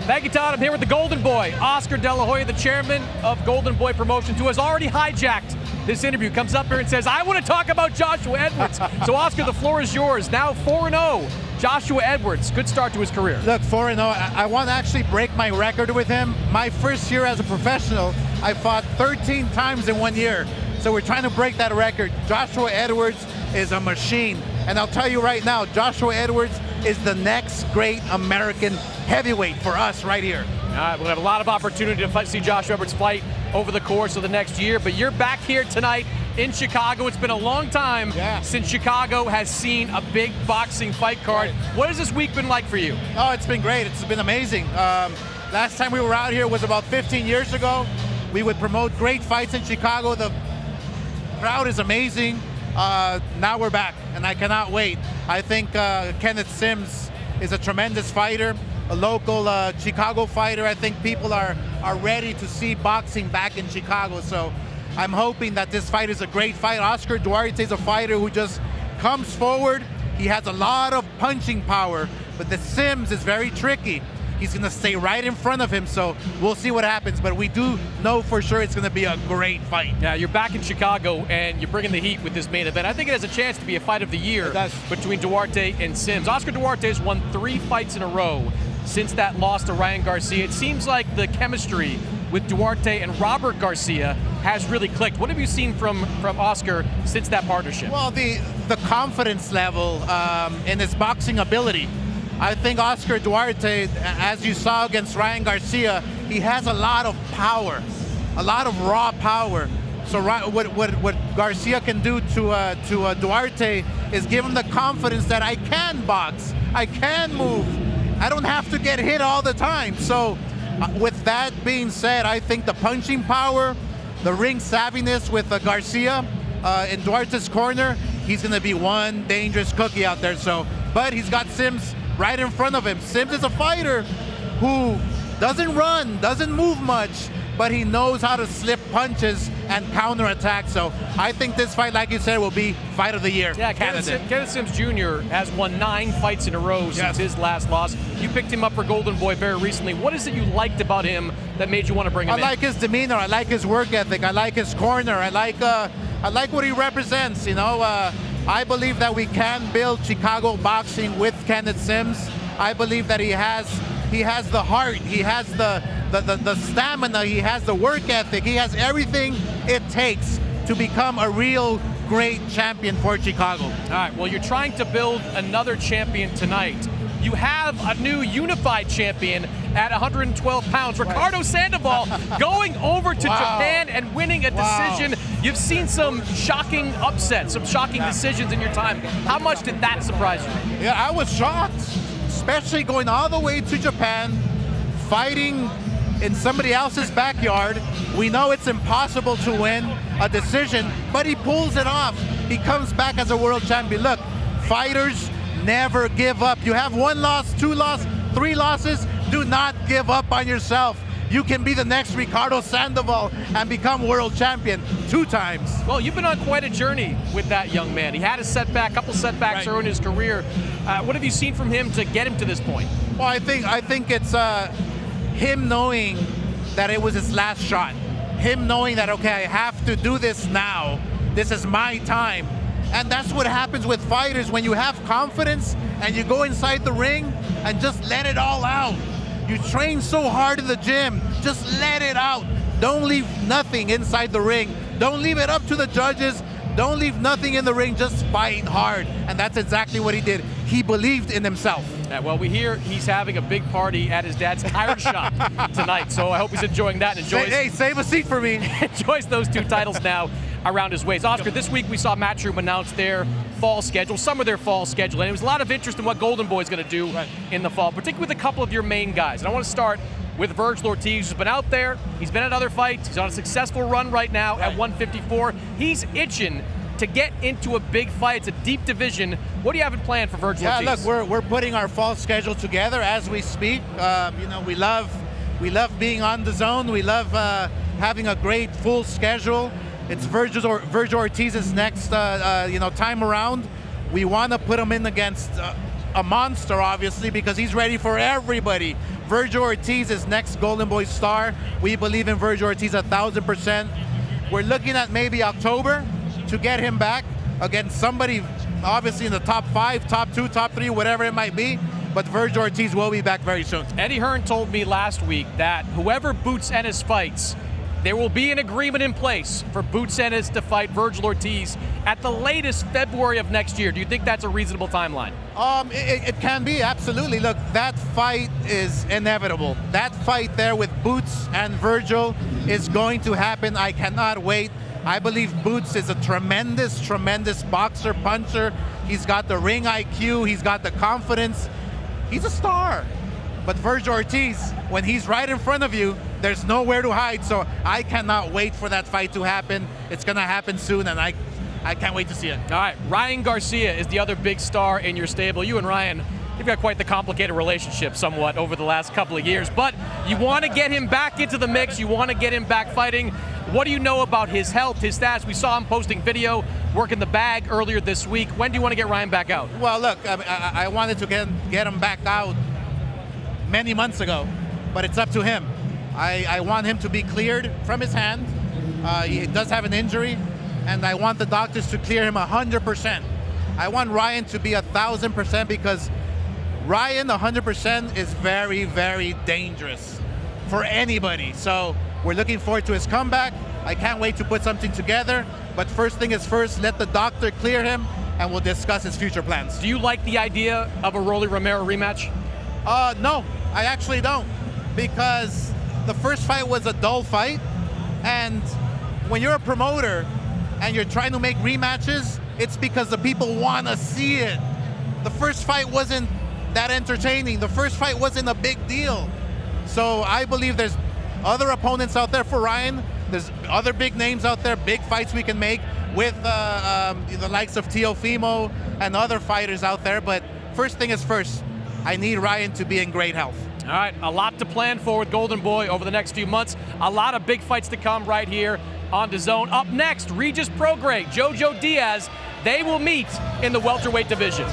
Thank you, Todd. I'm here with the Golden Boy, Oscar De La Hoya, the chairman of Golden Boy Promotions, who has already hijacked this interview. Comes up here and says, I want to talk about Joshua Edwards. So, Oscar, the floor is yours. Now 4-0. Joshua Edwards, good start to his career. Look, 4-0. I want to actually break my record with him. My first year as a professional, I fought 13 times in 1 year. So we're trying to break that record. Joshua Edwards is a machine. And I'll tell you right now, Joshua Edwards is the next great American heavyweight for us right here. All right, we'll have a lot of opportunity to see Joshua Edwards fight over the course of the next year, but you're back here tonight in Chicago. It's been a long time since Chicago has seen a big boxing fight card. Right. What has this week been like for you? Oh, it's been great. It's been amazing. Last time we were out here was about 15 years ago. We would promote great fights in Chicago. The crowd is amazing. Now we're back, and I cannot wait. I think Kenneth Sims is a tremendous fighter, a local Chicago fighter. I think people are ready to see boxing back in Chicago. So I'm hoping that this fight is a great fight. Oscar Duarte is a fighter who just comes forward. He has a lot of punching power, but the Sims is very tricky. He's going to stay right in front of him, so we'll see what happens. But we do know for sure it's going to be a great fight. Yeah, you're back in Chicago, and you're bringing the heat with this main event. I think it has a chance to be a fight of the year between Duarte and Sims. Oscar Duarte has won 3 fights in a row since that loss to Ryan Garcia. It seems like the chemistry with Duarte and Robert Garcia has really clicked. What have you seen from Oscar since that partnership? Well, the confidence level in his boxing ability. I think Oscar Duarte, as you saw against Ryan Garcia, he has a lot of power, a lot of raw power. So what Garcia can do to Duarte is give him the confidence that I can box, I can move, I don't have to get hit all the time. So with that being said, I think the punching power, the ring savviness with Garcia in Duarte's corner, he's going to be one dangerous cookie out there. So, but he's got Sims right in front of him. Sims is a fighter who doesn't run, doesn't move much, but he knows how to slip punches and counterattack. So I think this fight, like you said, will be fight of the year. Yeah, Kenneth Sims Jr. has won 9 fights in a row since his last loss. You picked him up for Golden Boy very recently. What is it you liked about him that made you want to bring him in? I like his demeanor. I like his work ethic. I like his corner. I like what he represents. You know, I believe that we can build Chicago boxing with Kenneth Sims. I believe that he has the heart, he has the stamina, he has the work ethic, he has everything it takes to become a real great champion for Chicago. All right, well, you're trying to build another champion tonight. You have a new unified champion at 112 pounds, Ricardo Sandoval, going over to Japan and winning a decision. You've seen some shocking upsets, some shocking decisions in your time. How much did that surprise you? Yeah, I was shocked, especially going all the way to Japan, fighting in somebody else's backyard. We know it's impossible to win a decision, but he pulls it off. He comes back as a world champion. Look, fighters never give up. You have 1 loss, 2 losses, 3 losses. Do not give up on yourself. You can be the next Ricardo Sandoval and become world champion 2 times. Well, you've been on quite a journey with that young man. He had a couple setbacks early in his career. What have you seen from him to get him to this point? Well, I think it's him knowing that it was his last shot. Him knowing that, okay, I have to do this now. This is my time. And that's what happens with fighters when you have confidence and you go inside the ring and just let it all out. You train so hard in the gym, just let it out. Don't leave nothing inside the ring. Don't leave it up to the judges. Don't leave nothing in the ring, just fight hard. And that's exactly what he did. He believed in himself. Yeah, well, we hear he's having a big party at his dad's tire shop tonight, so I hope he's enjoying that and enjoys. Hey, save a seat for me. Enjoys those 2 titles now around his waist. Oscar, this week we saw Matchroom announce their fall schedule, some of their fall schedule, and there was a lot of interest in what Golden Boy is going to do in the fall, particularly with a couple of your main guys. And I want to start with Virgil Ortiz, who's been out there, he's been at other fights, he's on a successful run right now at 154. He's itching to get into a big fight. It's a deep division. What do you have in plan for Virgil Ortiz? Yeah, look, we're putting our fall schedule together as we speak. You know, we love being on the zone. We love having a great full schedule. It's Virgil Ortiz's next time around. We want to put him in against a monster, obviously, because he's ready for everybody. Virgil Ortiz is next Golden Boy star. We believe in Virgil Ortiz 1,000%. We're looking at maybe October to get him back against somebody obviously in the top 5, top 2, top 3, whatever it might be. But Virgil Ortiz will be back very soon. Eddie Hearn told me last week that whoever Boots Ennis fights, there will be an agreement in place for Boots Ennis to fight Virgil Ortiz at the latest February of next year. Do you think that's a reasonable timeline? It can be, absolutely. Look, that fight is inevitable. That fight there with Boots and Virgil is going to happen. I cannot wait. I believe Boots is a tremendous, tremendous boxer, puncher. He's got the ring IQ. He's got the confidence. He's a star. But Virgil Ortiz, when he's right in front of you, there's nowhere to hide. So I cannot wait for that fight to happen. It's going to happen soon, and I can't wait to see it. All right, Ryan Garcia is the other big star in your stable. You and Ryan, you've got quite the complicated relationship somewhat over the last couple of years, but you want to get him back into the mix. You want to get him back fighting. What do you know about his health, his stats? We saw him posting video, working the bag earlier this week. When do you want to get Ryan back out? Well, look, I wanted to get him back out many months ago, but it's up to him. I want him to be cleared from his hand. He does have an injury, and I want the doctors to clear him 100%. I want Ryan to be 1,000% because Ryan 100% is very, very dangerous for anybody. So we're looking forward to his comeback. I can't wait to put something together, but first thing is first, let the doctor clear him, and we'll discuss his future plans. Do you like the idea of a Rolly Romero rematch? No, I actually don't, because the first fight was a dull fight, and when you're a promoter and you're trying to make rematches, it's because the people want to see it. The first fight wasn't that entertaining. The first fight wasn't a big deal. So I believe there's other opponents out there for Ryan. There's other big names out there, big fights we can make with the likes of Teofimo and other fighters out there. But first thing is first, I need Ryan to be in great health. All right, a lot to plan for with Golden Boy over the next few months. A lot of big fights to come right here on DAZN. Up next, Regis Prograis, Jojo Diaz. They will meet in the welterweight division.